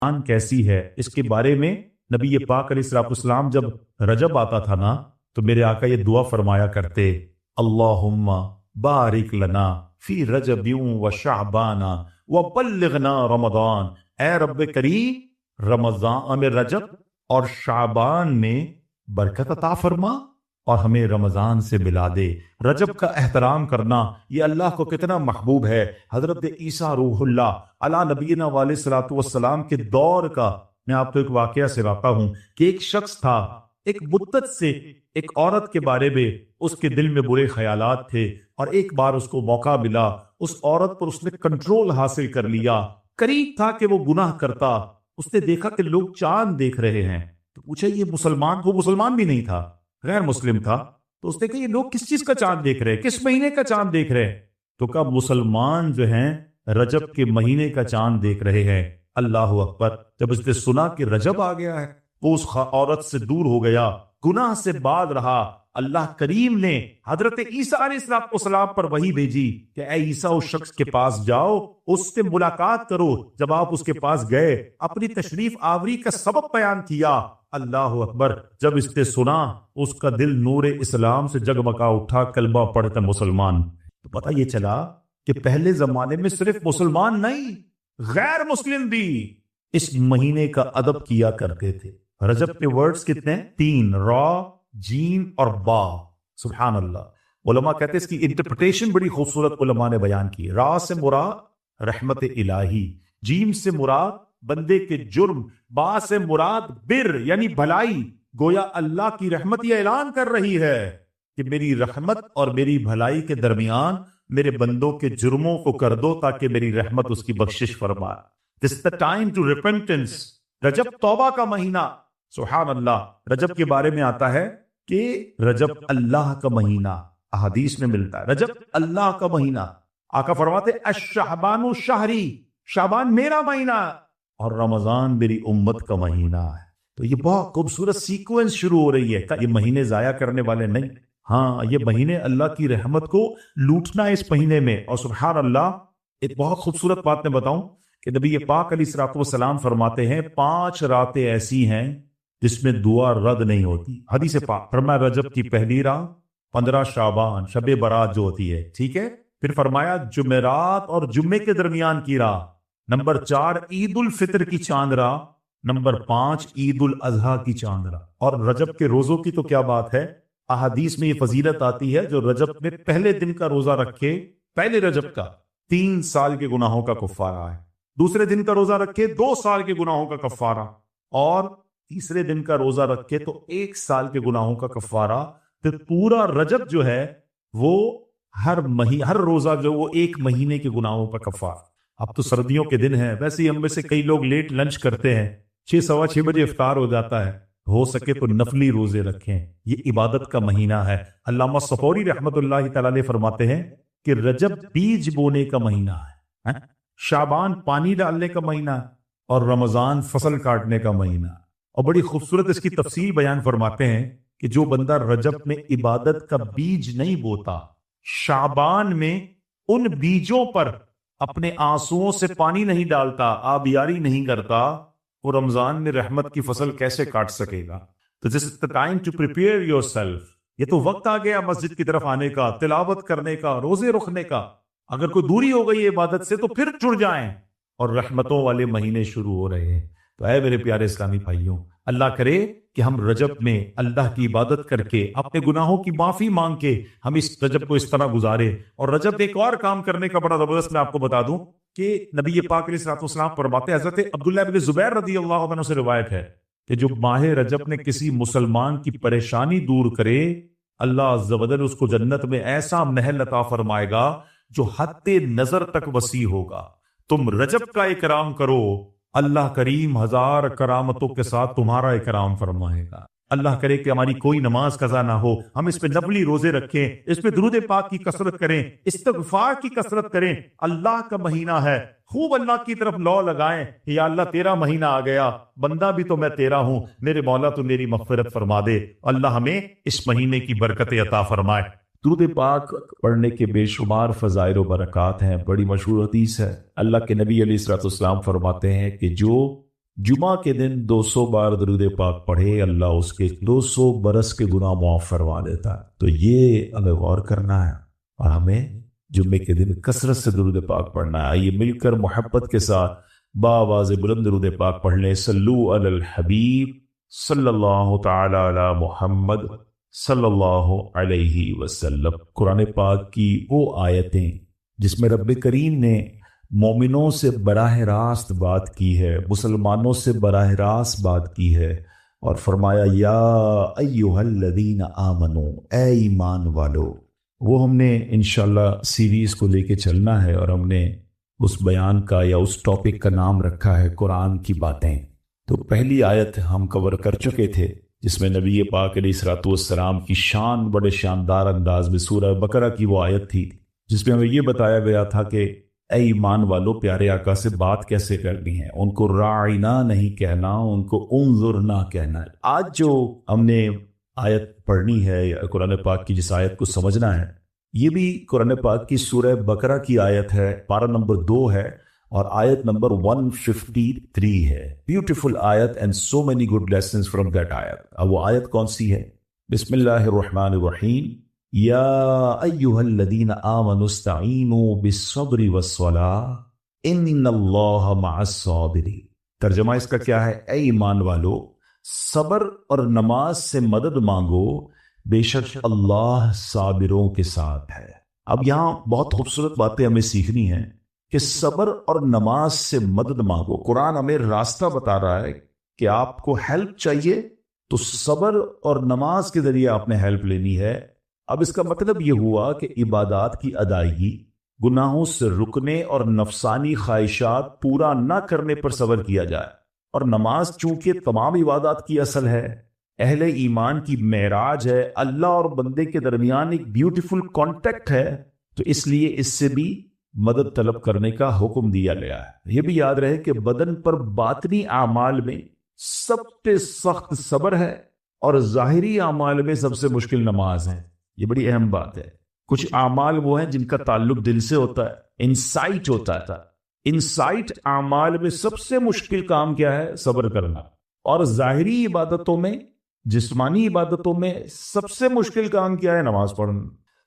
کیسی ہے اس کے بارے میں نبی پاک علیہ الصلوۃ والسلام جب رجب آتا تھا نا تو میرے آقا یہ دعا فرمایا کرتے، اللہم بارک لنا فی رجب و شعبان و بلغنا رمضان، اے رب کریم رمضان میں رجب اور شعبان میں برکت عطا فرما اور ہمیں رمضان سے ملا دے۔ رجب کا احترام کرنا یہ اللہ کو کتنا محبوب ہے۔ حضرت عیسیٰ روح اللہ علی نبینا علیہ الصلوۃ والسلام کے دور کا میں آپ کو ایک واقعہ سے واقع ہوں کہ ایک شخص تھا، ایک مدت سے ایک عورت کے بارے میں اس کے دل میں برے خیالات تھے، اور ایک بار اس کو موقع ملا، اس عورت پر اس نے کنٹرول حاصل کر لیا۔ قریب تھا کہ وہ گناہ کرتا، اس نے دیکھا کہ لوگ چاند دیکھ رہے ہیں تو پوچھا یہ مسلمان، وہ مسلمان بھی نہیں تھا، غیر مسلم تھا، تو اس نے کہا یہ لوگ کس چیز کا چاند دیکھ رہے ہیں، کس مہینے کا چاند دیکھ رہے ہیں؟ تو کہا مسلمان جو ہیں رجب کے مہینے کا چاند دیکھ رہے ہیں۔ اللہ اکبر! جب اس نے سنا کہ رجب آ گیا ہے وہ اس عورت سے دور ہو گیا، گناہ سے باز رہا۔ اللہ کریم نے حضرت عیسیٰ علیہ السلام پر وحی بھیجی کہ اے عیسیٰ اس شخص کے پاس جاؤ، اس سے ملاقات کرو۔ جب آپ اس کے پاس گئے اپنی تشریف آوری کا سبب بیان کیا۔ اللہ اکبر! جب اس نے سنا اس کا دل نور اسلام سے جگمگا اٹھا، کلمہ پڑھتا مسلمان۔ تو پتہ یہ چلا کہ پہلے زمانے میں صرف مسلمان نہیں، غیر مسلم بھی اس مہینے کا ادب کیا کرتے تھے۔ رجب کے ورڈز کتنے ہیں؟ 3، را، جیم اور با۔ سبحان اللہ! علماء کہتے ہیں اس کی انٹرپریٹیشن بڑی خوبصورت علماء نے بیان کی۔ را سے مراد رحمت الہی، جیم سے مراد بندے کے جرم، با سے مراد بر یعنی بھلائی۔ گویا اللہ کی رحمت یہ اعلان کر رہی ہے کہ میری رحمت اور میری بھلائی کے درمیان میرے بندوں کے جرموں کو کر دو تاکہ میری رحمت اس کی بخشش فرمائے۔ This is the time to repentance۔ رجب توبہ کا مہینہ۔ سبحان اللہ! رجب کے بارے میں آتا ہے کہ رجب اللہ کا مہینہ، احادیث میں ملتا ہے رجب اللہ کا مہینہ۔ آقا فرماتے الشعبان شہری، شعبان میرا مہینہ اور رمضان میری امت کا مہینہ ہے۔ تو یہ بہت خوبصورت سیکوینس شروع ہو رہی ہے کہ یہ مہینے ضائع کرنے والے نہیں، ہاں یہ مہینے اللہ کی رحمت کو لوٹنا ہے اس مہینے میں۔ اور سبحان اللہ! ایک بہت خوبصورت بات میں بتاؤں کہ نبی پاک علیہ الصلوۃ والسلام فرماتے ہیں 5 راتیں ایسی ہیں جس میں دعا رد نہیں ہوتی۔ حدیث پاک فرمایا رجب کی پہلی رات، 15 شعبان شب برات جو ہوتی ہے، ٹھیک ہے، پھر فرمایا جمعرات اور جمعے کے درمیان کی رات، نمبر 4 عید الفطر کی چاند رات، نمبر 5 عید الاضحیٰ کی چاند رات۔ اور رجب کے روزوں کی تو کیا بات ہے، احادیث میں یہ فضیلت آتی ہے جو رجب میں پہلے دن کا روزہ رکھے، پہلے رجب کا 3 سال کے گناہوں کا کفارہ ہے، دوسرے دن کا روزہ رکھے 2 سال کے گناہوں کا کفارہ، اور تیسرے دن کا روزہ رکھے تو 1 سال کے گناہوں کا کفارہ۔ پھر پورا رجب جو ہے وہ ہر روزہ جو وہ 1 مہینے کے گناہوں کا کفارہ۔ اب تو سردیوں کے دن ہیں، ویسے ہی ہم میں سے کئی لوگ لیٹ لنچ کرتے ہیں، 6 سوا 6 بجے افطار ہو جاتا ہے، ہو سکے تو نفلی روزے رکھیں، یہ عبادت کا مہینہ ہے۔ علامہ صفوری رحمت اللہ تعالی علیہ فرماتے ہیں کہ رجب بیج بونے کا مہینہ ہے، شعبان پانی ڈالنے کا مہینہ، اور رمضان فصل کاٹنے کا مہینہ۔ اور بڑی خوبصورت اس کی تفصیل بیان فرماتے ہیں کہ جو بندہ رجب میں عبادت کا بیج نہیں بوتا، شعبان میں ان بیجوں پر اپنے آنسوؤں سے پانی نہیں ڈالتا، آبیاری نہیں کرتا، وہ رمضان میں رحمت کی فصل کیسے کاٹ سکے گا؟ تو this is the time to prepare yourself۔ یہ تو وقت آ گیا مسجد کی طرف آنے کا، تلاوت کرنے کا، روزے رکھنے کا۔ اگر کوئی دوری ہو گئی عبادت سے تو پھر جڑ جائیں، اور رحمتوں والے مہینے شروع ہو رہے ہیں۔ تو اے میرے پیارے اسلامی بھائیوں، اللہ کرے کہ ہم رجب میں اللہ کی عبادت کر کے، اپنے گناہوں کی معافی مانگ کے ہم اس رجب کو اس طرح گزارے۔ اور رجب ایک اور کام کرنے کا بڑا زبردست میں آپ کو بتا دوں کہ نبی پاک علیہ الصلوۃ والسلام فرماتے ہیں، حضرت عبداللہ بن زبیر رضی اللہ عنہ سے روایت ہے کہ جو ماہ رجب میں کسی مسلمان کی پریشانی دور کرے، اللہ عز و جل اس کو جنت میں ایسا محل عطا فرمائے گا جو حد نظر تک وسیع ہوگا۔ تم رجب کا اکرام کرو، اللہ کریم 1000 کرامتوں کے ساتھ تمہارا اکرام فرمائے گا۔ اللہ کرے کہ ہماری کوئی نماز قضا نہ ہو، ہم اس پہ نفلی روزے رکھیں، اس پہ درود پاک کی کثرت کریں، استغفار کی کثرت کریں۔ اللہ کا مہینہ ہے، خوب اللہ کی طرف لو لگائیں، یا اللہ تیرا مہینہ آ گیا، بندہ بھی تو میں تیرا ہوں، میرے مولا تو میری مغفرت فرما دے۔ اللہ ہمیں اس مہینے کی برکت عطا فرمائے۔ درود پاک پڑھنے کے بے شمار فضائل و برکات ہیں۔ بڑی مشہور حدیث ہے، اللہ کے نبی علیہ الصلوۃ والسلام فرماتے ہیں کہ جو جمعہ کے دن 200 بار درود پاک پڑھے، اللہ اس کے 200 برس کے گناہ معاف فرما دیتا ہے۔ تو یہ ہمیں غور کرنا ہے اور ہمیں جمعے کے دن کثرت سے درود پاک پڑھنا ہے۔ آئیے مل کر محبت کے ساتھ بآواز بلند درود پاک پڑھ لیں۔ صلو علی الحبیب صلی اللہ تعالی علی محمد صلی اللہ علیہ وسلم۔ قرآن پاک کی وہ آیتیں جس میں رب کریم نے مومنوں سے براہ راست بات کی ہے، مسلمانوں سے براہ راست بات کی ہے، اور فرمایا یا ایھا الذین آمنو، اے ایمان والو۔ وہ ہم نے انشاءاللہ سیریز کو لے کے چلنا ہے، اور ہم نے اس بیان کا یا اس ٹاپک کا نام رکھا ہے قرآن کی باتیں۔ تو پہلی آیت ہم کور کر چکے تھے جس میں نبی پاک علیہ الصلوۃ والسلام کی شان بڑے شاندار انداز میں، سورہ بقرہ کی وہ آیت تھی جس میں ہمیں یہ بتایا گیا تھا کہ اے ایمان والو، پیارے آقا سے بات کیسے کرنی ہے، ان کو راعنا نہیں کہنا، ان کو انظرنا کہنا ہے۔ آج جو ہم نے آیت پڑھنی ہے یا قرآن پاک کی جس آیت کو سمجھنا ہے، یہ بھی قرآن پاک کی سورہ بقرہ کی آیت ہے، پارہ نمبر 2 ہے اور آیت نمبر 153 ہے۔ بیوٹیفل آیت and so many good lessons from that آیت۔ اب وہ آیت کون سی ہے؟ بسم اللہ الرحمن الرحیم، یا ایھا الذین آمنوا استعینوا بالصبر والصلاۃ ان اللہ مع الصابرین۔ ترجمہ اس کا کیا ہے؟ اے ایمان والو، صبر اور نماز سے مدد مانگو، بے شک اللہ صابروں کے ساتھ ہے۔ اب یہاں بہت خوبصورت باتیں ہمیں سیکھنی ہیں کہ صبر اور نماز سے مدد مانگو۔ قرآن ہمیں راستہ بتا رہا ہے کہ آپ کو ہیلپ چاہیے تو صبر اور نماز کے ذریعے آپ نے ہیلپ لینی ہے۔ اب اس کا مطلب یہ ہوا کہ عبادات کی ادائیگی، گناہوں سے رکنے اور نفسانی خواہشات پورا نہ کرنے پر صبر کیا جائے، اور نماز چونکہ تمام عبادات کی اصل ہے، اہل ایمان کی معراج ہے، اللہ اور بندے کے درمیان ایک بیوٹیفل کانٹیکٹ ہے، تو اس لیے اس سے بھی مدد طلب کرنے کا حکم دیا گیا ہے۔ یہ بھی یاد رہے کہ بدن پر باطنی اعمال میں سب سے سخت صبر ہے اور ظاہری اعمال میں سب سے مشکل نماز ہے۔ یہ بڑی اہم بات ہے۔ کچھ اعمال وہ ہیں جن کا تعلق دل سے ہوتا ہے، انسائٹ ہوتا ہے۔ انسائٹ اعمال میں سب سے مشکل کام کیا ہے؟ صبر کرنا۔ اور ظاہری عبادتوں میں، جسمانی عبادتوں میں سب سے مشکل کام کیا ہے؟ نماز پڑھنا۔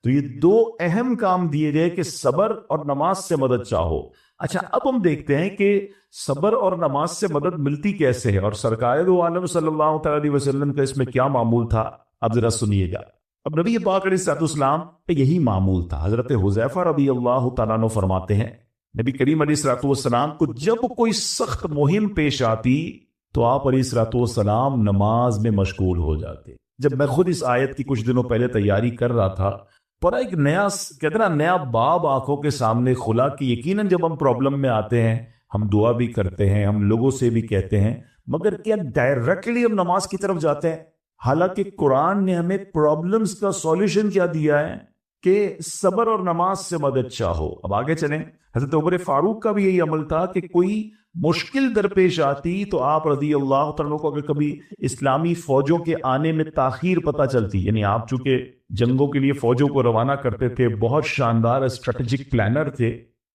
تو یہ 2 اہم کام دیے گئے کہ صبر اور نماز سے مدد چاہو۔ اچھا، اب ہم دیکھتے ہیں کہ صبر اور نماز سے مدد ملتی کیسے ہے، اور سرکار دو عالم صلی اللہ تعالی وسلم کا اس میں کیا معمول تھا، اب ذرا سنیے گا۔ اب نبی پاک علیہ السلام پہ یہی معمول تھا۔ حضرت حذیفہ رضی اللہ تعالیٰ عنہ فرماتے ہیں نبی کریم علیہ السلام کو جب کوئی سخت مہم پیش آتی تو آپ علیہ السلام نماز میں مشغول ہو جاتے۔ جب میں خود اس آیت کی کچھ دنوں پہلے تیاری کر رہا تھا، پر ایک نیا باب آنکھوں کے سامنے کھلا کہ یقیناً جب ہم پرابلم میں آتے ہیں، ہم دعا بھی کرتے ہیں، ہم لوگوں سے بھی کہتے ہیں، مگر کیا ڈائریکٹلی ہم نماز کی طرف جاتے ہیں؟ حالانکہ قرآن نے ہمیں پرابلمز کا سولوشن کیا دیا ہے کہ صبر اور نماز سے مدد چاہو۔ اب آگے چلیں۔ حضرت عمر فاروق کا بھی یہی عمل تھا کہ کوئی مشکل درپیش آتی تو آپ رضی اللہ تعالیٰ کو اگر کبھی اسلامی فوجوں کے آنے میں تاخیر پتہ چلتی، یعنی آپ چونکہ جنگوں کے لیے فوجوں کو روانہ کرتے تھے، بہت شاندار اسٹریٹجک پلانر تھے،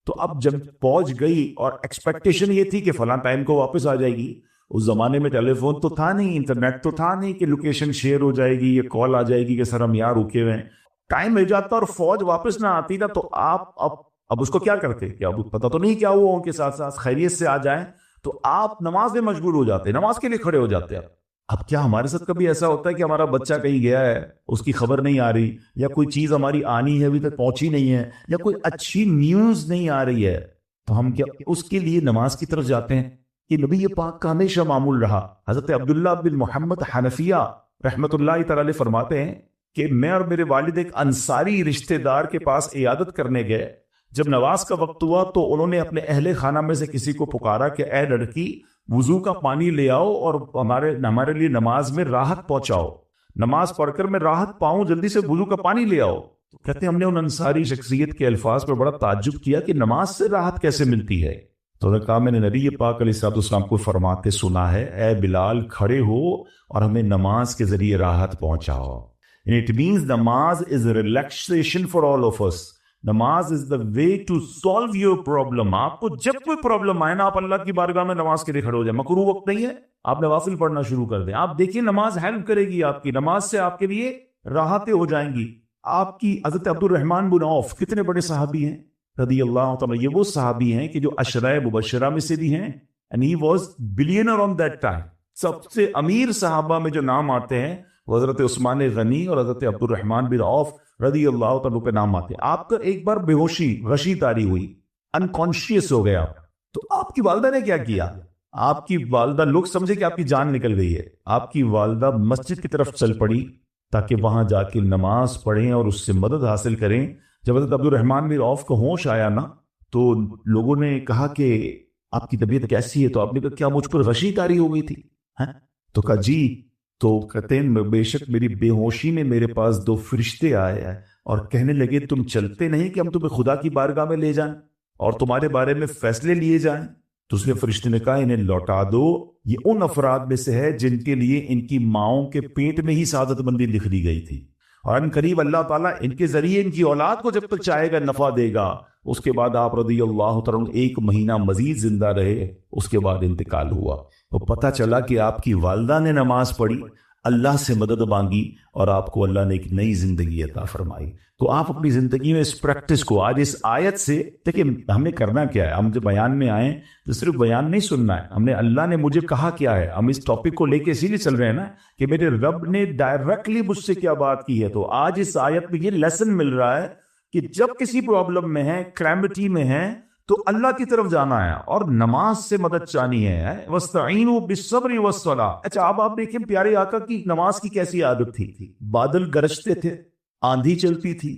تو اب جب فوج گئی اور ایکسپیکٹیشن یہ تھی کہ فلاں ٹائم کو واپس آ جائے گی، اس زمانے میں ٹیلی فون تو تھا نہیں، انٹرنیٹ تو تھا نہیں کہ لوکیشن شیئر ہو جائے گی، یہ کال آ جائے گی کہ سر ہم یہاں رکے ہوئے ہیں، ٹائم مل جاتا اور فوج واپس نہ آتی نا، تو آپ اب اس کو کیا کرتے کہ اب پتہ تو نہیں کیا ہوا، ان کے ساتھ ساتھ خیریت سے آ جائیں، تو آپ نماز میں مشغول ہو جاتے، نماز کے لیے کھڑے ہو جاتے ہیں۔ اب کیا ہمارے ساتھ کبھی ایسا ہوتا ہے کہ ہمارا بچہ کہیں گیا ہے، اس کی خبر نہیں آ رہی، یا کوئی چیز ہماری آنی ہے ابھی تک پہنچی نہیں ہے، یا کوئی اچھی نیوز نہیں آ رہی ہے، تو ہم کیا اس کے لیے نماز کی طرف جاتے ہیں؟ یہ نبی پاک کا ہمیشہ معمول رہا۔ حضرت عبداللہ بن محمد حنفیہ رحمت اللہ تعالی علیہ فرماتے ہیں کہ میں اور میرے والد ایک انصاری رشتہ دار کے پاس عیادت کرنے گئے۔ جب نماز کا وقت ہوا تو انہوں نے اپنے اہل خانہ میں سے کسی کو پکارا کہ اے لڑکی، وضو کا پانی لے آؤ اور ہمارے لیے نماز میں راحت پہنچاؤ، نماز پڑھ کر میں راحت پاؤں، جلدی سے وضو کا پانی لے آؤ۔ تو کہتے ہیں ہم نے ان انصاری شخصیت کے الفاظ پر بڑا تعجب کیا کہ نماز سے راحت کیسے ملتی ہے؟ تو انہوں نے کہا میں نے نبی پاک علیہ السلام کو فرماتے سنا ہے، اے بلال کھڑے ہو اور ہمیں نماز کے ذریعے راحت پہنچاؤ۔ And it means namaz is a relaxation for all of us. نماز is the way to solve your problem. آپ کو جب کوئی پرابلم آئے نا، آپ اللہ کی بارگاہ میں نماز کے لیے کھڑے ہو جائیں. مکروہ وقت نہیں ہے، آپ نوافل پڑھنا شروع کر دیں. آپ دیکھیں نماز ہیلپ کرے گی آپ کی، نماز سے آپ کے لیے راحتیں ہو جائیں گی. آپ کی حضرت عبد الرحمن بن عوف کتنے بڑے صحابی ہیں رضی اللہ تعالیٰ. یہ وہ صحابی ہیں کہ جو عشرہ مبشرہ میں سے بھی ہیں، and he was billionaire on that time. سب سے امیر صحابہ میں جو نام آتے ہیں وہ حضرت عثمان غنی اور حضرت عبد الرحمن بن عوف رضی اللہ تعالیٰ کے نام آتے ہیں. آپ کا ایک بار بے ہوشی غشی طاری ہوئی، انکانشیس ہو گیا، تو آپ کی والدہ نے کیا کیا؟ آپ کی والدہ، لوگ سمجھے کہ آپ کی جان نکل گئی ہے، آپ کی والدہ مسجد کی طرف چل پڑی تاکہ وہاں جا کے نماز پڑھیں اور اس سے مدد حاصل کریں. جب حضرت عبد الرحمن بن عوف کو ہوش آیا نا، تو لوگوں نے کہا کہ آپ کی طبیعت کیسی ہے؟ تو آپ نے کہا کیا مجھ پر غشی طاری ہو گئی تھی؟ تو کہا جی. تو کہتے ہیں بے شک میری بے ہوشی میں میرے پاس 2 فرشتے آئے ہیں اور کہنے لگے تم چلتے نہیں کہ ہم تمہیں خدا کی بارگاہ میں لے جائیں اور تمہارے بارے میں فیصلے لیے جائیں. تو اس نے فرشتے نے کہا انہیں لوٹا دو، یہ ان افراد میں سے ہے جن کے لیے ان کی ماؤں کے پیٹ میں ہی سعادت مندی لکھ دی گئی تھی، اور ان قریب اللہ تعالیٰ ان کے ذریعے ان کی اولاد کو جب تک چاہے گا نفع دے گا. اس کے بعد آپ رضی اللہ تعالیٰ 1 مہینہ مزید زندہ رہے، اس کے بعد انتقال ہوا. تو پتہ چلا کہ آپ کی والدہ نے نماز پڑھی، اللہ سے مدد مانگی، اور آپ کو اللہ نے ایک نئی زندگی عطا فرمائی. تو آپ اپنی زندگی میں اس پریکٹس کو آج اس آیت سے دیکھیں. ہمیں کرنا کیا ہے؟ ہم جب بیان میں آئیں تو صرف بیان نہیں سننا ہے، ہم نے اللہ نے مجھے کہا کیا ہے. ہم اس ٹاپک کو لے کے اسی لیے چل رہے ہیں نا کہ میرے رب نے ڈائریکٹلی مجھ سے کیا بات کی ہے. تو آج اس آیت میں یہ لیسن مل رہا ہے کہ جب کسی پرابلم میں ہیں، کلیمٹی میں ہیں، تو اللہ کی طرف جانا ہے اور نماز سے مدد چاہنی ہے. وَاسْتَعِينُوا بِالصَّبْرِ وَالصَّلَاةِ. اچھا اب آپ دیکھیں پیارے آقا کی نماز کی کیسی عادت تھی. بادل گرجتے تھے، آندھی چلتی تھی،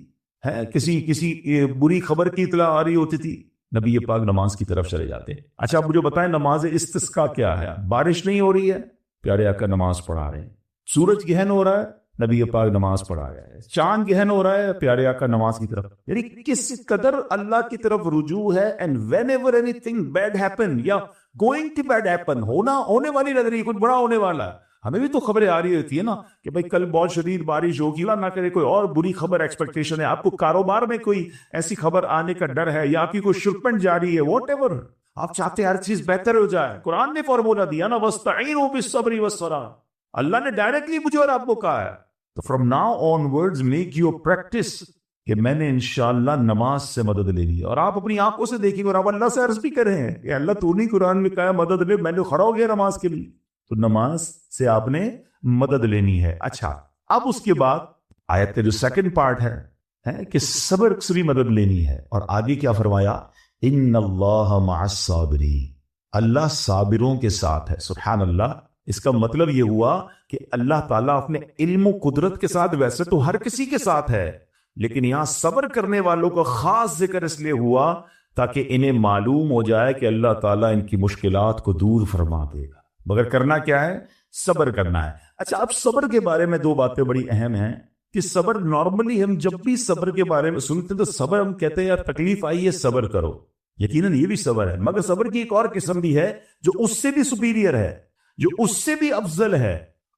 کسی بری خبر کی اطلاع آ رہی ہوتی تھی، نبی پاک نماز کی طرف چلے جاتے ہیں. اچھا اب مجھے بتائیں نماز استسقاء کیا ہے؟ بارش نہیں ہو رہی ہے، پیارے آقا نماز پڑھا رہے ہیں. سورج گہن ہو رہا ہے، نبی پاک نماز پڑھا رہا ہے. چاند گہن ہو رہا ہے، پیارے آقا نماز کی طرف. یعنی کس قدر اللہ کی طرف رجوع ہے. And whenever anything bad happen یا گوئنگ ٹو بیڈ ہیپن، ہونے والی لگ رہی ہے، کچھ بڑا ہونے والا ہے. ہمیں بھی تو خبریں آ رہی ہوتی ہے نا کہ بھائی کل بہت شدید بارش ہوگی، اللہ نہ کرے کوئی اور بری خبر ایکسپیکٹیشن ہے. آپ کو کاروبار میں کوئی ایسی خبر آنے کا ڈر ہے، یا آپ کی کوئی شپمنٹ جاری ہے، واٹ ایور آپ چاہتے ہیں ہر چیز بہتر ہو جائے. قرآن نے فارمولا دیا نا، وَاسْتَعِينُوا بِالصَّبْرِ وَالصَّلَاةِ. اللہ نے ڈائریکٹلی مجھے اور آپ کو کہا ہے. تو from now on words make your practice کہ میں نے انشاءاللہ نماز سے مدد لے لی. اور آپ اپنی آنکھوں سے دیکھیں اور آپ اللہ سے عرض بھی کریں کہ اللہ تو نہیں قرآن میں کہا مدد لے، میں نے کھڑا ہو گیا نماز کے لیے. تو نماز سے آپ نے مدد لینی ہے. اچھا اب اس کے بعد آیت کا جو سیکنڈ پارٹ ہے کہ صبر سے بھی مدد لینی ہے. اور آگے کیا فرمایا؟ ان اللہ مع الصابرین، اللہ صابروں کے ساتھ ہے. سبحان اللہ. اس کا مطلب یہ ہوا کہ اللہ تعالیٰ اپنے علم و قدرت کے ساتھ ویسے تو ہر کسی کے ساتھ ہے، لیکن یہاں صبر کرنے والوں کا خاص ذکر اس لیے ہوا تاکہ انہیں معلوم ہو جائے کہ اللہ تعالیٰ ان کی مشکلات کو دور فرما دے گا. مگر کرنا کیا ہے؟ صبر کرنا ہے. اچھا اب صبر کے بارے میں 2 باتیں بڑی اہم ہیں کہ صبر نارملی ہم جب بھی صبر کے بارے میں سنتے ہیں تو صبر ہم کہتے ہیں یار تکلیف آئی ہے صبر کرو. یقیناً یہ بھی صبر ہے، مگر صبر کی ایک اور قسم بھی ہے جو اس سے بھی سپیریئر ہے، جو اس سے بھی افضل ہے.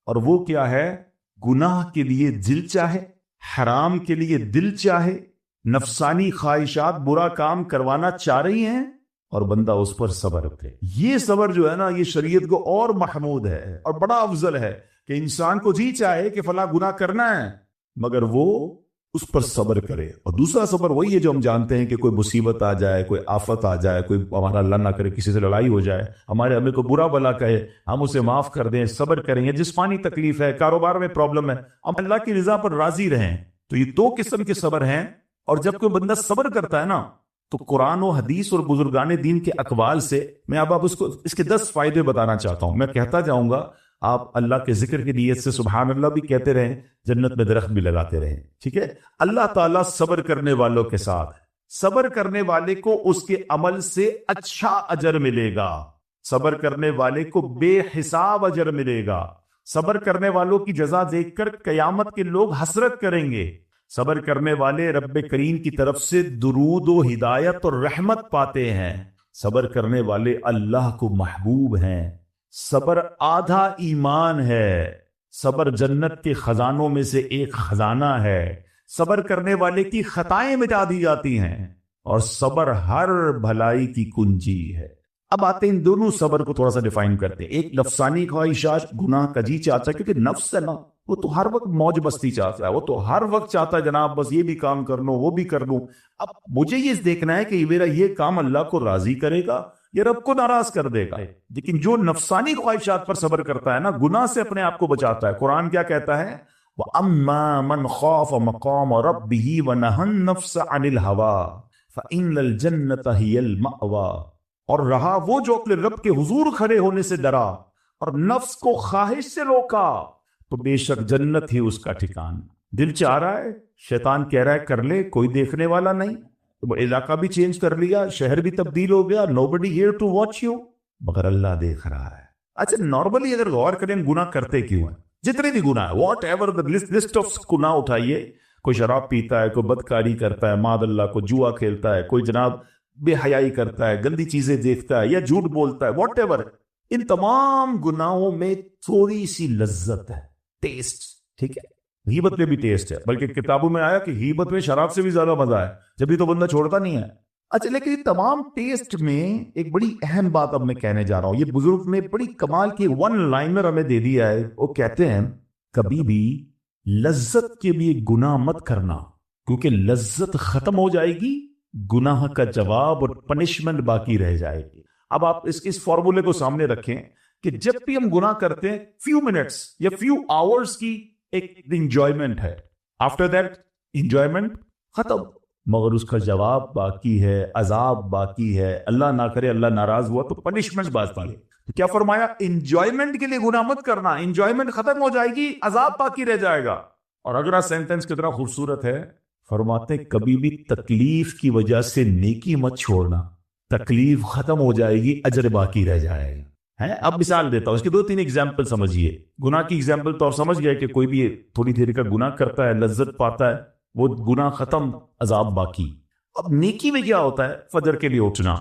اور وہ کیا ہے؟ گناہ کے لیے دل چاہے، حرام کے لیے دل چاہے، نفسانی خواہشات برا کام کروانا چاہ رہی ہیں اور بندہ اس پر صبر کرے. یہ صبر جو ہے نا، یہ شریعت کو اور محمود ہے اور بڑا افضل ہے کہ انسان کو جی چاہے کہ فلاں گناہ کرنا ہے مگر وہ اس پر صبر کرے. اور دوسرا صبر وہی ہے جو ہم جانتے ہیں کہ کوئی مصیبت آ جائے، کوئی آفت آ جائے، کوئی ہمارا اللہ نہ کرے کسی سے لڑائی ہو جائے، ہمارے ہمیں کوئی برا بلا کہے، ہم اسے معاف کر دیں، صبر کریں. جسمانی تکلیف ہے، کاروبار میں پرابلم ہے، ہم اللہ کی رضا پر راضی رہیں. تو یہ 2 قسم کے صبر ہیں. اور جب کوئی بندہ صبر کرتا ہے نا تو قرآن و حدیث اور بزرگان دین کے اقوال سے میں اب اس کے 10 فائدے بتانا چاہتا ہوں. میں کہتا جاؤں گا، آپ اللہ کے ذکر کی نیت سے سبحان اللہ بھی کہتے رہیں، جنت میں درخت بھی لگاتے رہیں. ٹھیک ہے؟ اللہ تعالیٰ صبر کرنے والوں کے ساتھ ہے. صبر کرنے والے کو اس کے عمل سے اچھا اجر ملے گا. صبر کرنے والے کو بے حساب اجر ملے گا. صبر کرنے والوں کی جزا دیکھ کر قیامت کے لوگ حسرت کریں گے. صبر کرنے والے رب کریم کی طرف سے درود و ہدایت اور رحمت پاتے ہیں. صبر کرنے والے اللہ کو محبوب ہیں. صبر آدھا ایمان ہے. صبر جنت کے خزانوں میں سے ایک خزانہ ہے. صبر کرنے والے کی خطائیں مٹا دی جاتی ہیں، اور صبر ہر بھلائی کی کنجی ہے۔ اب آتے ہیں ان دونوں صبر کو تھوڑا سا ڈیفائن کرتے ہیں۔ ایک نفسانی خواہشات، گناہ کا جی چاہتا ہے، کیونکہ نفس ہے نا، وہ تو ہر وقت موج مستی چاہتا ہے، وہ تو ہر وقت چاہتا ہے جناب بس یہ بھی کام کر لوں وہ بھی کر لوں۔ اب مجھے یہ دیکھنا ہے کہ میرا یہ کام اللہ کو راضی کرے گا یا رب کو ناراض کر دے گا۔ لیکن جو نفسانی خواہشات پر صبر کرتا ہے نا، گناہ سے اپنے آپ کو بچاتا ہے، قرآن کیا کہتا ہے؟ وَأَمَّا مَنْ خَافَ مَقَامَ رَبِّهِ وَنَهَى النَّفْسَ عَنِ الْهَوَىٰ فَإِنَّ الْجَنَّةَ هِيَ الْمَأْوَىٰ، اور رہا وہ جو اپنے رب کے حضور کھڑے ہونے سے ڈرا اور نفس کو خواہش سے روکا، تو بے شک جنت ہی اس کا ٹھکان۔ دل چاہ رہا ہے، شیطان کہہ رہا ہے کر لے، کوئی دیکھنے والا نہیں، تو علاقہ بھی چینج کر لیا، شہر بھی تبدیل ہو گیا، nobody here to watch you، مگر اللہ دیکھ رہا ہے۔ اچھا نارملی اگر غور کریں گناہ کرتے کیوں ہیں؟ جتنے بھی گناہ ہے، what ever the list of گناہ اٹھائیے، کوئی شراب پیتا ہے، کوئی بدکاری کرتا ہے، معاذ اللہ کو جوا کھیلتا ہے، کوئی جناب بے حیائی کرتا ہے، گندی چیزیں دیکھتا ہے یا جھوٹ بولتا ہے، واٹ ایور، ان تمام گناہوں میں تھوڑی سی لذت ہے، ٹیسٹ، ٹھیک ہے؟ غیبت میں بھی ٹیسٹ ہے، بلکہ کتابوں میں آیا کہ غیبت میں شراب سے بھی زیادہ مزہ ہے، جبھی تو بندہ چھوڑتا نہیں ہے۔ اچھا لیکن یہ تمام ٹیسٹ میں ایک بڑی اہم بات اب میں کہنے جا رہا ہوں، یہ بزرگ نے بڑی کمال کی ون لائنر ہمیں دے دیا ہے۔ وہ کہتے ہیں کبھی بھی لذت کے لیے گناہ مت کرنا، کیونکہ لذت ختم ہو جائے گی، گناہ کا جواب اور پنشمنٹ باقی رہ جائے گی۔ اب آپ اس فارمولے کو سامنے رکھیں کہ جب بھی ہم گناہ کرتے ہیں، فیو منٹس یا فیو آورز کی ایک انجوائمنٹ ہے، آفٹر دیٹ انجوائمنٹ ختم، مگر اس کا جواب باقی ہے، عذاب باقی ہے، اللہ نہ کرے اللہ ناراض ہوا تو پنشمنٹ باقی ہے۔ تو کیا فرمایا؟ انجوائمنٹ کے لیے گناہ مت کرنا، انجوائمنٹ ختم ہو جائے گی، عذاب باقی رہ جائے گا۔ اور اگلا سینٹنس کتنا خوبصورت ہے، فرماتے ہیں کبھی بھی تکلیف کی وجہ سے نیکی مت چھوڑنا، تکلیف ختم ہو جائے گی، اجر باقی رہ جائے گا۔ اب مثال دیتا ہوں، اس کی 2-3 ایگزامپل سمجھیے۔ گناہ کی ایگزامپل تو آپ سمجھ گئے کہ کوئی بھی تھوڑی دیر کا گناہ کرتا ہے، لذت پاتا ہے، وہ گناہ ختم، عذاب باقی۔ اب نیکی میں کیا ہوتا ہے؟ فجر کے لیے اٹھنا،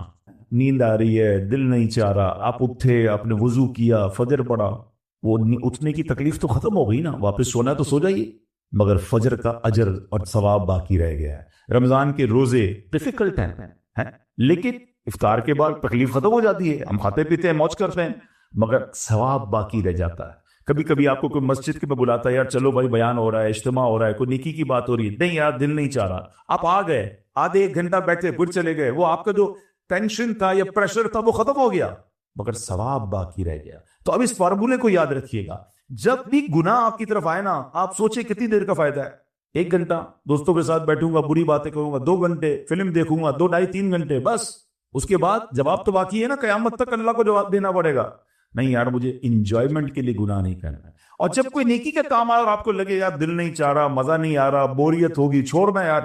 نیند آ رہی ہے، دل نہیں چاہ رہا، آپ اٹھے، آپ نے وضو کیا، فجر پڑھا، وہ اٹھنے کی تکلیف تو ختم ہو گئی نا، واپس سونا ہے تو سو جائیے، مگر فجر کا اجر اور ثواب باقی رہ گیا ہے۔ رمضان کے روزے ڈیفیکلٹ ہیں، لیکن افطار کے بعد تکلیف ختم ہو جاتی ہے، ہم کھاتے پیتے ہیں، موج کرتے ہیں، مگر ثواب باقی رہ جاتا ہے۔ کبھی کبھی آپ کو کوئی مسجد کے میں بلاتا ہے، یار چلو بھائی بیان ہو رہا ہے، اجتماع ہو رہا ہے، کوئی نیکی کی بات ہو رہی ہے، نہیں یار دل نہیں چاہ رہا، آپ آ گئے، آدھے ایک گھنٹہ بیٹھے پھر چلے گئے، وہ آپ کا جو ٹینشن تھا یا پریشر تھا وہ ختم ہو گیا، مگر ثواب باقی رہ گیا۔ تو اب اس فارمولے کو یاد رکھیے گا، جب بھی گناہ آپ کی طرف آئے نا، آپ سوچیں کتنی دیر کا فائدہ ہے؟ 1 گھنٹہ دوستوں کے ساتھ بیٹھوں گا، بری باتیں کروں گا، 2 گھنٹے فلم دیکھوں گا، 2 ڈھائی 3 گھنٹے، بس اس کے بعد جواب تو باقی ہے نا، قیامت تک اللہ کو جواب دینا پڑے گا۔ نہیں یار مجھے انجوائمنٹ کے لیے گناہ نہیں کرنا ہے۔ اور جب کوئی نیکی کا کام آئے اور آپ کو لگے یار دل نہیں چاہ رہا، مزہ نہیں آ رہا، بوریت ہوگی، چھوڑنا یار،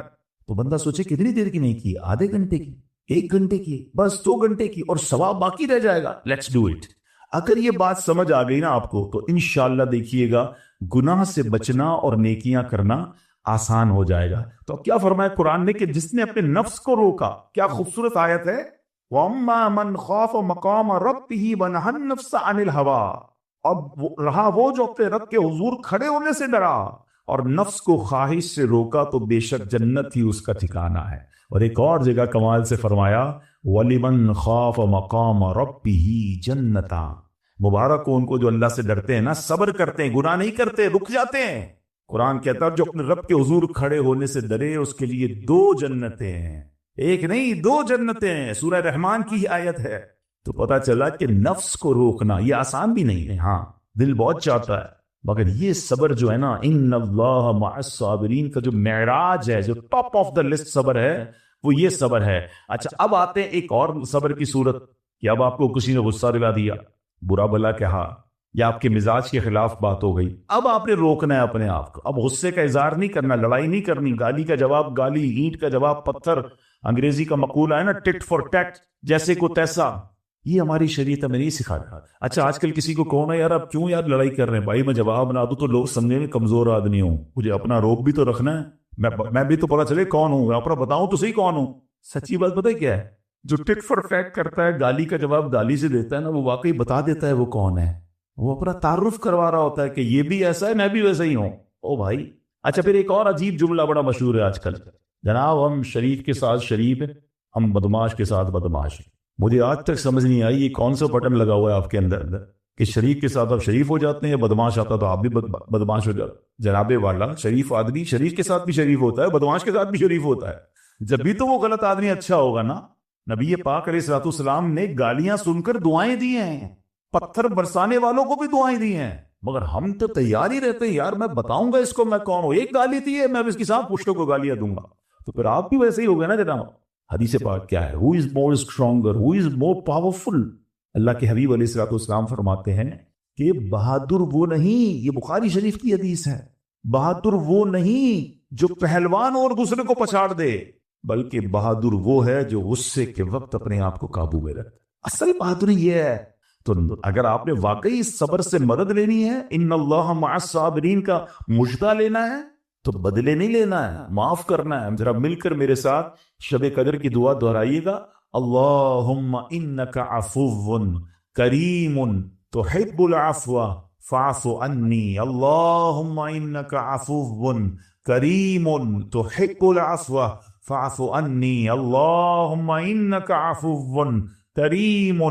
تو بندہ سوچے کتنی دیر کی نیکی ہے؟ آدھے گھنٹے کی، 1 گھنٹے کی، بس 2 گھنٹے کی، اور ثواب باقی رہ جائے گا۔ Let's do it. اگر یہ بات سمجھ آ گئی نا آپ کو، تو انشاءاللہ دیکھیے گا گناہ سے بچنا اور نیکیاں کرنا آسان ہو جائے گا۔ تو کیا فرمایا قرآن نے کہ جس نے اپنے نفس کو روکا، کیا خوبصورت آیت ہے، وَأَمَّا مَنْ خَافَ مَقَامَ رَبِّهِ وَنَهَى النَّفْسَ عَنِ الْهَوَىٰ، اب رہا وہ جو اپنے رب کے حضور کھڑے ہونے سے ڈرا اور نفس کو خواہش سے روکا، تو بے شک جنت ہی اس کا ٹھکانہ ہے۔ اور ایک اور جگہ کمال سے فرمایا وَلِمَنْ خَافَ مَقَامَ رَبِّهِ جَنَّتَانِ، مبارک ہو ان کو جو اللہ سے ڈرتے ہیں نا، صبر کرتے ہیں، گناہ نہیں کرتے، رک جاتے ہیں۔ قرآن کہتا ہے جو اپنے رب کے حضور کھڑے ہونے سے ڈرے، اس کے لیے 2 جنتیں ہیں، 1 نہیں 2 جنتیں ہیں۔ سورہ رحمان کی ہی آیت ہے۔ تو پتا چلا کہ نفس کو روکنا یہ آسان بھی نہیں ہے، ہاں دل بہت چاہتا ہے، مگر یہ صبر جو ہے نا، ان اللہ مع الصابرین کا جو معراج ہے، جو ٹاپ آف دا لسٹ صبر ہے، وہ یہ صبر ہے۔ اچھا اب آتے ہیں ایک اور صبر کی صورت کہ اب آپ کو کسی نے غصہ دلا دیا، برا بھلا کہا، یا آپ کے مزاج کے خلاف بات ہو گئی، اب آپ نے روکنا ہے اپنے آپ کو، اب غصے کا اظہار نہیں کرنا، لڑائی نہیں کرنی، گالی کا جواب گالی، اینٹ کا جواب پتھر، انگریزی کا مقولہ ہے نا ٹٹ فار ٹیٹ، جیسے کو تیسا، یہ ہماری شریعت میں نہیں سکھاتا۔ اچھا آج کل کسی کو کہو نا یار اب کیوں یار لڑائی کر رہے ہیں بھائی، میں جواب نہ دوں تو لوگ سمجھیں گے کمزور آدمی ہوں، مجھے اپنا روب بھی تو رکھنا ہے، میں بھی تو پتا چلے کون ہوں، میں اپنا بتاؤں تو صحیح کون ہوں۔ سچی بات پتہ ہے کیا ہے؟ جو ٹٹ فار ٹیٹ کرتا ہے، گالی کا جواب گالی سے دیتا ہے نا، وہ واقعی بتا دیتا ہے وہ کون ہے، وہ اپنا تعارف کروا رہا ہوتا ہے کہ یہ بھی ایسا ہے، میں بھی ویسا ہی ہوں۔ او بھائی اچھا پھر ایک اور عجیب جملہ بڑا مشہور ہے آج کل، جناب ہم شریف کے ساتھ شریف ہیں، ہم بدماش کے ساتھ بدماش ہیں۔ مجھے آج تک سمجھ نہیں آئی یہ کون سا بٹن لگا ہوا ہے آپ کے اندر کہ شریف کے ساتھ آپ شریف ہو جاتے ہیں، یا بدماش آتا تو آپ بھی بدماش ہو جاتے؟ جناب والا، شریف آدمی شریف کے ساتھ بھی شریف ہوتا ہے، بدماش کے ساتھ بھی شریف ہوتا ہے، جب بھی تو وہ غلط آدمی اچھا ہوگا نا۔ نبی پاک علیہ الصلوۃ والسلام نے گالیاں سن کر دعائیں دی ہیں، پتھر برسانے والوں کو بھی دعائیں دی ہیں، مگر ہم تو تیار ہی رہتے ہیں یار میں بتاؤں گا اس کو میں کون ہوں، ایک گالی دی ہے میں اس کی ساتھ پشتوں کو گالیاں دوں گا، تو پھر آپ بھی ویسے ہی ہو گئے نا جناب۔ حدیث پاک کیا ہے؟ who is more stronger, who is more powerful؟ اللہ کے حبیب علیہ الصلوۃ والسلام فرماتے ہیں کہ بہادر وہ نہیں، یہ بخاری شریف کی حدیث ہے، بہادر وہ نہیں جو پہلوان اور دوسرے کو پچھاڑ دے، بلکہ بہادر وہ ہے جو غصے کے وقت اپنے آپ کو قابو میں رکھے۔ اصل بہادری یہ ہے۔ تو اگر آپ نے واقعی صبر سے مدد لینی ہے، ان اللہ مع الصابرین کا مجدہ لینا ہے، تو بدلے نہیں لینا ہے، معاف کرنا ہے۔ ذرا مل کر میرے ساتھ شب قدر کی دعا دہرائیے گا، اللہم انک عفو کریم تحب العفو فاعف عنی، اللہم انک عفو کریم تحب العفو فاعف عنی، اللہم انک عفو کریم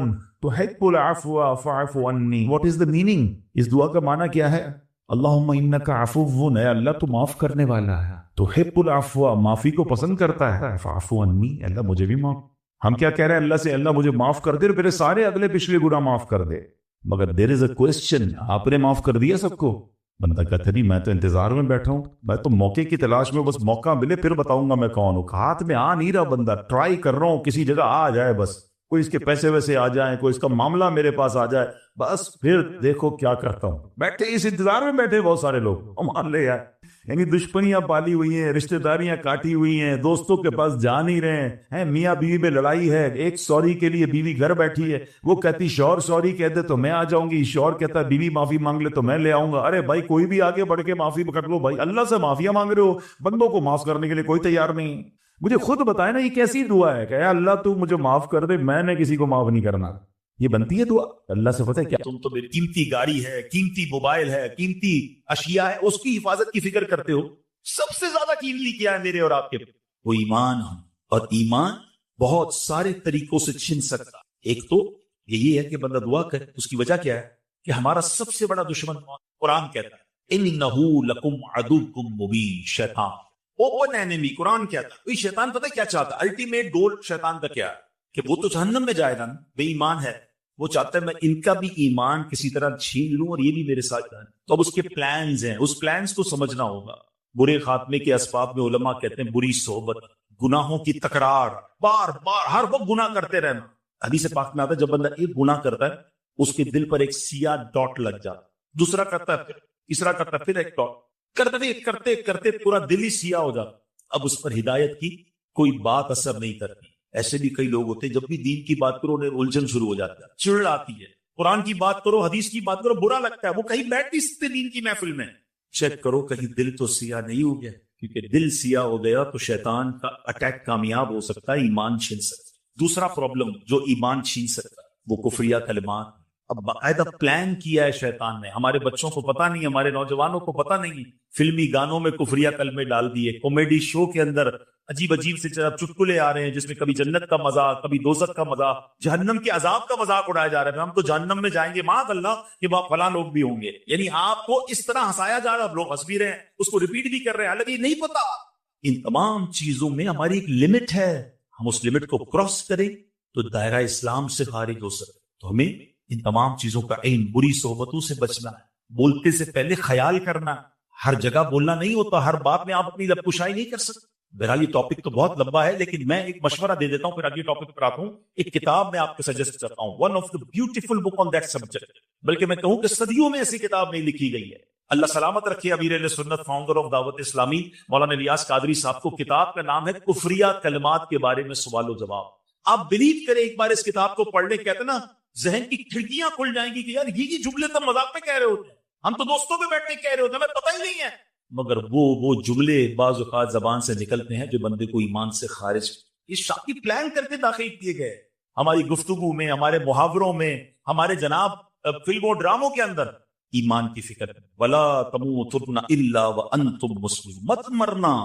تحب العفو فاعف عنی۔ What is the meaning? اس دعا کا معنی کیا ہے؟ اللہم انک عفو، اے اللہ تو معاف کرنے والا ہے، تحب العفو معافی کو پسند کرتا ہے، فاعف عنی اللہ مجھے بھی معاف۔ ہم کیا کہہ رہے ہیں اللہ سے؟ اللہ مجھے معاف کر دے اور میرے سارے اگلے پچھلے گناہ معاف کر دے، مگر دیر از اے کوسچن، آپ نے معاف کر دیا سب کو؟ بندہ کہتا نہیں میں تو انتظار میں بیٹھا ہوں، میں تو موقع کی تلاش میں، بس موقع ملے پھر بتاؤں گا میں کون ہوں۔ ہاتھ میں آ نہیں رہا بندہ، ٹرائی کر رہا ہوں کسی جگہ آ جائے، بس کوئی اس کے پیسے ویسے آ جائیں، کوئی اس کا معاملہ میرے پاس آ جائے، بس پھر دیکھو کیا کرتا ہوں۔ بیٹھے اس انتظار میں بیٹھے بہت سارے لوگ، مان لے یار، یعنی دشمنیاں پالی ہوئی ہیں، رشتہ داریاں کاٹی ہوئی ہیں، دوستوں کے پاس جا نہیں رہے ہیں، میاں بیوی میں لڑائی ہے، ایک سوری کے لیے بیوی گھر بیٹھی ہے، وہ کہتی شوہر سوری کہہ دے تو میں آ جاؤں گی، شوہر کہتا ہے بیوی معافی مانگ لے تو میں لے آؤں گا۔ ارے بھائی کوئی بھی آگے بڑھ کے معافی کر لو بھائی، اللہ سے معافیاں مانگ رہے ہو، بندوں کو معاف کرنے کے لیے کوئی تیار نہیں۔ مجھے خود بتائے نا یہ کیسی دعا ہے کہ اے اللہ تو مجھے معاف کر دے، میں نے کسی کو معاف نہیں کرنا، یہ بنتی ہے دعا؟ اللہ سے پتہ ہے کیا تم تو میری قیمتی گاڑی ہے، قیمتی موبائل ہے، قیمتی اشیاء ہے، اس کی حفاظت کی فکر کرتے ہو، سب سے زیادہ قیمتی کیا ہے میرے اور آپ کے؟ وہ ایمان ہے، اور ایمان بہت سارے طریقوں سے چھن سکتا۔ ایک تو یہی ہے کہ بندہ دعا کرے، اس کی وجہ کیا ہے کہ ہمارا سب سے بڑا دشمن قرآن کہتا ہے انہ لکم عدو مبین، شیطان اوپن اینیمی۔ قرآن کیا تھا؟ شیطان پتہ کیا چاہتا؟ الٹیمیٹ گول شیطان کا کیا کہ وہ تو جہنم میں جائے گا، بے ایمان ہے، وہ چاہتا ہے میں ان کا بھی ایمان کسی طرح چھین لوں اور یہ بھی میرے ساتھ جائیں۔ تو اب اس کے پلانز ہیں، اس پلانز کو سمجھنا ہوگا۔ برے خاتمے کے اسباب میں علماء کہتے ہیں بری صحبت، گناہوں کی تکرار، بار بار ہر وقت گناہ کرتے رہنا۔ حدیث پاک میں آتا ہے جب بندہ ایک گناہ کرتا ہے اس کے دل پر ایک سیاہ ڈاٹ لگ جاتا، دوسرا کرتا ہے، پھر تیسرا کرتا ہے، پھر ایک ڈاٹ کرتے کرتے کرتے پورا دل ہی سیاہ ہو جاتا، اب اس پر ہدایت کی کوئی بات اثر نہیں کرتی۔ ایسے بھی کئی لوگ ہوتے ہیں جب بھی دین کی بات کرو انہیں الجھن شروع ہو جاتا ہے، چڑ آتی ہے، قرآن کی بات کرو، حدیث کی بات کرو، برا لگتا ہے، وہ کہیں بیٹھ نہیں سکتے دین کی محفل میں۔ چیک کرو کہیں دل تو سیاہ نہیں ہو گیا، کیونکہ دل سیاہ ہو گیا تو شیطان کا اٹیک کامیاب ہو سکتا ہے، ایمان چھین سکتا ہے۔ دوسرا پرابلم جو ایمان چھین سکتا ہے وہ کفریہ کلمات۔ اب باقاعدہ پلان کیا ہے شیطان نے، ہمارے بچوں کو پتہ نہیں، ہمارے نوجوانوں کو پتہ نہیں، فلمی گانوں میں کفریہ کلمے ڈال دیے، کامیڈی شو کے اندر عجیب عجیب سے چٹکلے آ رہے ہیں جس میں کبھی جنت کا مذاق، کبھی دوزخ کا مذاق، جہنم کے عذاب کا مذاق اڑایا جا رہا ہے، ہم تو جہنم میں جائیں گے، معاذ اللہ کہ وہاں فلاں لوگ بھی ہوں گے، یعنی آپ کو اس طرح ہنسایا جا رہا ہے، اب لوگ ہنس بھی رہے ہیں، اس کو ریپیٹ بھی کر رہے ہیں، حالانکہ یہ نہیں پتا۔ ان تمام چیزوں میں ہماری ایک لمٹ ہے، ہم اس لمٹ کو کراس کریں تو دائرہ اسلام سے خارج ہو سکتے، تو ہمیں ان تمام چیزوں کا عین بری صحبتوں سے بچنا ہے، بولتے سے پہلے خیال کرنا، ہر جگہ بولنا نہیں ہوتا، ہر بات میں آپ اپنی لب کشائی نہیں کر سکتے۔ بہرحال یہ ٹاپک تو بہت لمبا ہے، لیکن میں ایک مشورہ دے دیتا ہوں پھر اگلی ٹاپک پر آتا ہوں۔ ایک کتاب میں آپ کو سجیسٹ کرتا ہوں، one of the beautiful book on that subject, بلکہ میں کہوں کہ صدیوں میں ایسی کتاب نہیں لکھی گئی ہے۔ اللہ سلامت رکھے امیر اہل سنت، فاؤنڈر آف دعوت اسلامی مولانا الیاس قادری صاحب کو، کتاب کا نام ہے کفریہ کلمات کے بارے میں سوال و جواب۔ آپ بلیو کریں ایک بار اس کتاب کو پڑھ لیں، کہتے نا ذہن کی کھڑکیاں کھل جائیں گی کہ یار یہ جملے تو مذاق میں کہہ رہے ہوتے ہیں، ہم تو دوستوں میں بیٹھ کے کہہ رہے ہوتے ہیں، ہمیں پتہ ہی نہیں ہے، مگر وہ جملے بعض اوقات زبان سے نکلتے ہیں جو بندے کو ایمان سے خارج، اس شاکی پلان کر کے داخل کیے گئے ہماری گفتگو میں، ہمارے محاوروں میں، ہمارے جناب فلموں ڈراموں کے اندر۔ ایمان کی فکر کریں. ولا تموتن الا وانتم مسلمون، مت مرنا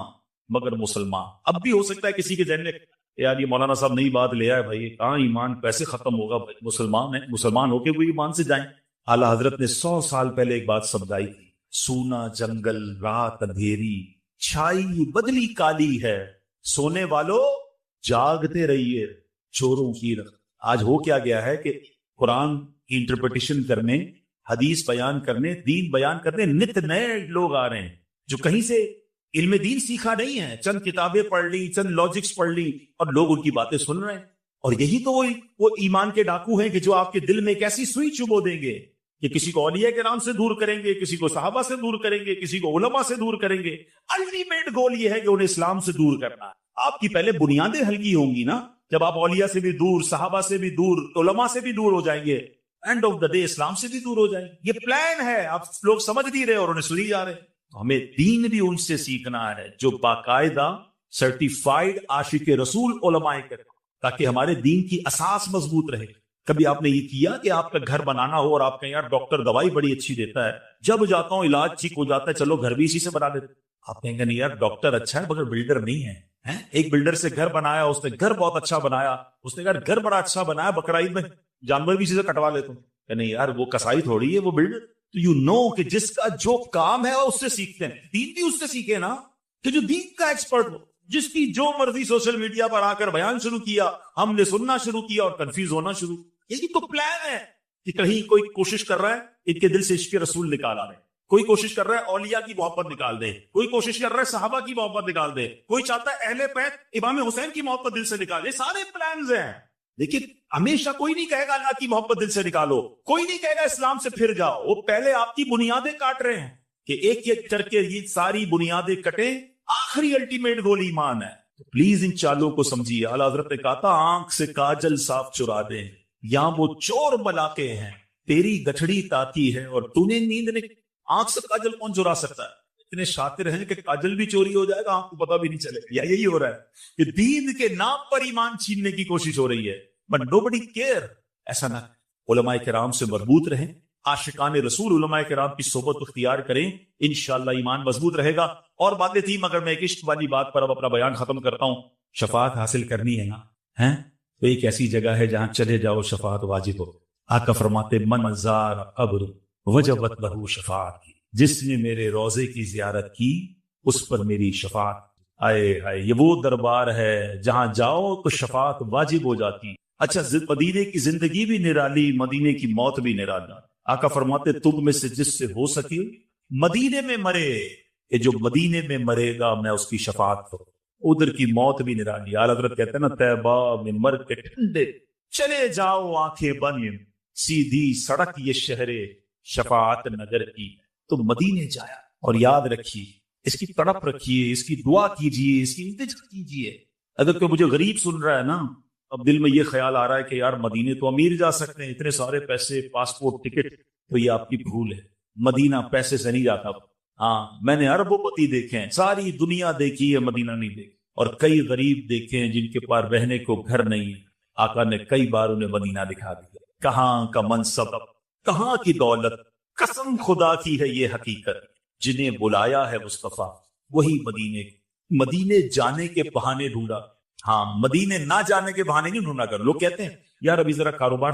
مگر مسلمان. اب بھی ہو سکتا ہے کسی کے ذہن میں یار یہ مولانا صاحب نئی بات لے آئے، بھائی کہاں ایمان کیسے ختم ہوگا، مسلمان ہیں، مسلمان ہو کے وہ ایمان سے جائیں. اعلیٰ حضرت نے 100 سال پہلے ایک بات سمجھائی تھی، سونا جنگل رات اندھیری چھائی بدلی کالی ہے، سونے والوں جاگتے رہیے چوروں کی رخ. آج ہو کیا گیا ہے کہ قرآن کی انٹرپریٹیشن کرنے، حدیث بیان کرنے، دین بیان کرنے نت نئے لوگ آ رہے ہیں جو کہیں سے علم دین سیکھا نہیں ہے، چند کتابیں پڑھ لی، چند لاجکس پڑھ لی اور لوگ ان کی باتیں سن رہے ہیں. اور یہی تو وہ ایمان کے ڈاکو ہیں کہ جو آپ کے دل میں ایک ایسی سوئی چبو دیں گے کہ کسی کو اولیاء کرام سے دور کریں گے، کسی کو صحابہ سے دور کریں گے، کسی کو علماء سے دور کریں گے. الٹیمیٹ گول یہ ہے کہ انہیں اسلام سے دور کرنا ہے. آپ کی پہلے بنیادیں ہلکی ہوں گی نا، جب آپ اولیاء سے بھی دور، صحابہ سے بھی دور، علماء سے بھی دور ہو جائیں گے، اینڈ آف دا ڈے اسلام سے بھی دور ہو جائیں گے. یہ پلان ہے، آپ لوگ سمجھ نہیں رہے اور انہیں سنی جا رہے. ہمیں دین بھی ان سے سیکھنا ہے جو باقاعدہ سرٹیفائیڈ عاشق رسول علماء کریں، تاکہ ہمارے دین کی اساس مضبوط رہے. کبھی آپ نے یہ کیا کہ آپ کا گھر بنانا ہو اور آپ کہیں یار ڈاکٹر دوائی بڑی اچھی دیتا ہے، جب جاتا ہوں علاج ٹھیک ہو جاتا ہے، چلو گھر بھی اسی سے بنا دیتے. آپ کہیں گے نہیں یار ڈاکٹر اچھا ہے مگر بلڈر نہیں ہے. ایک بلڈر سے گھر بنایا، اس نے گھر بہت اچھا بنایا، اس نے کہا گھر بڑا اچھا بنایا، بقرعید میں جانور بھی اسی سے کٹوا لیتا ہوں. کہ نہیں یار وہ کسائی تھوڑی ہے، وہ بلڈر. تو یو نو کہ جس کا جو کام ہے اس سے سیکھتے ہیں. دین بھی اس سے سیکھے نا، کہ جو دین کا ایکسپرٹ ہو، جس کی جو مرضی سوشل میڈیا پر آ کر بیان شروع کیا، ہم نے سننا شروع کیا اور کنفیوز ہونا شروع. یہی تو پلان ہے کہ کہیں کوئی کوشش کر رہا ہے ان کے دل سے عشق رسول نکال آ رہے، کوئی کوشش کر رہا ہے اولیاء کی محبت نکال دے، کوئی کوشش کر رہا ہے صحابہ کی محبت نکال دے، کوئی چاہتا ہے اہل بیت امام حسین کی محبت دل سے نکال دے. سارے پلانز ہیں. لیکن ہمیشہ کوئی نہیں کہے گا اللہ کی محبت دل سے نکالو، کوئی نہیں کہے گا اسلام سے پھر جاؤ. وہ پہلے آپ کی بنیادیں کاٹ رہے ہیں کہ ایک ایک کر کے یہ ساری بنیادیں کٹیں. آخری الٹیمیٹ گول ایمان ہے. پلیز ان چالوں کو سمجھیے. اعلیٰ حضرت نے کہا تھا آنکھ سے کاجل صاف چرا دیں، یہاں وہ چور ملاقے ہیں، تیری گٹھڑی تاتی ہے اور تو نے نیند نے. آنکھ سے کاجل کون چرا سکتا ہے؟ اتنے شاطر ہیں کہ کاجل بھی چوری ہو جائے گا، آنکھ کو پتہ بھی نہیں چلے گا. یا یہی ہو رہا ہے کہ دین کے نام پر ایمان چھیننے کی کوشش ہو رہی ہے، بٹ nobody care. ایسا نہ. علماء کرام سے مربوط رہیں، عاشقان رسول علماء کرام کی صحبت اختیار کریں، انشاءاللہ ایمان مضبوط رہے گا. اور باتیں تھیں مگر میں ایک عشق والی بات پر اب اپنا بیان ختم کرتا ہوں. شفاعت حاصل کرنی ہے نا، تو ایک ایسی جگہ ہے جہاں چلے جاؤ شفاعت واجب ہو. آقا فرماتے من زار قبر وجبت لہ شفاعت، جس نے میرے روضے کی زیارت کی اس پر میری شفاعت. آئے ہائے، یہ وہ دربار ہے جہاں جاؤ تو شفاعت واجب ہو جاتی. اچھا مدینے کی زندگی بھی نرالی، مدینے کی موت بھی نرالی. آقا فرماتے تم میں سے جس سے ہو سکی مدینے میں مرے، کہ جو مدینے میں مرے گا میں اس کی شفاعت کروں. ادھر کی موت بھی نرالی. اعلیٰ حضرت کہتے ہیں نا طیبہ میں مر کے ٹھنڈے چلے جاؤ آنکھیں بند، سیدھی سڑک یہ شہر شفاعت نگر کی. تو مدینے جایا اور یاد رکھیے، اس کی تڑپ رکھیے، اس کی دعا کیجیے، اس کی التجا کیجیے. اگر کوئی مجھے غریب سن رہا ہے نا، اب دل میں یہ خیال آ رہا ہے کہ یار مدینے تو امیر جا سکتے ہیں، اتنے سارے پیسے، پاسپورٹ، ٹکٹ، تو یہ آپ کی بھول ہے. مدینہ پیسے سے نہیں جاتا. ہاں میں نے اربوں پتی دیکھے ہیں، ساری دنیا دیکھی ہے، مدینہ نہیں دیکھی. اور کئی غریب دیکھے ہیں جن کے پاس رہنے کو گھر نہیں ہے، آقا نے کئی بار انہیں مدینہ دکھا دیا. کہاں کا منصب، کہاں کی دولت، قسم خدا کی ہے یہ حقیقت، جنہیں بلایا ہے مصطفیٰ وہی مدینے جانے کے بہانے ڈھونڈا. ہاں مدینے نہ جانے کے بہانے نہیں ڈھونڈا کر. لوگ کہتے ہیں یار ابھی ذرا کاروبار